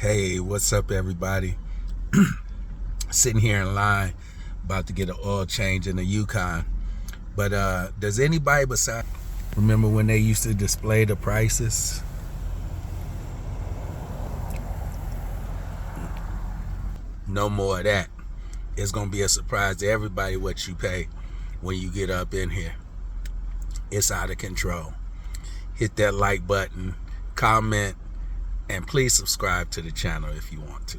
Hey, what's up, everybody? Sitting here in line, about to get an oil change in the Yukon. But does anybody besides remember when they used to display the prices? No more of that. It's gonna be a surprise to everybody what you pay when you get up in here. It's out of control. Hit that like button, comment, and please subscribe to the channel if you want to.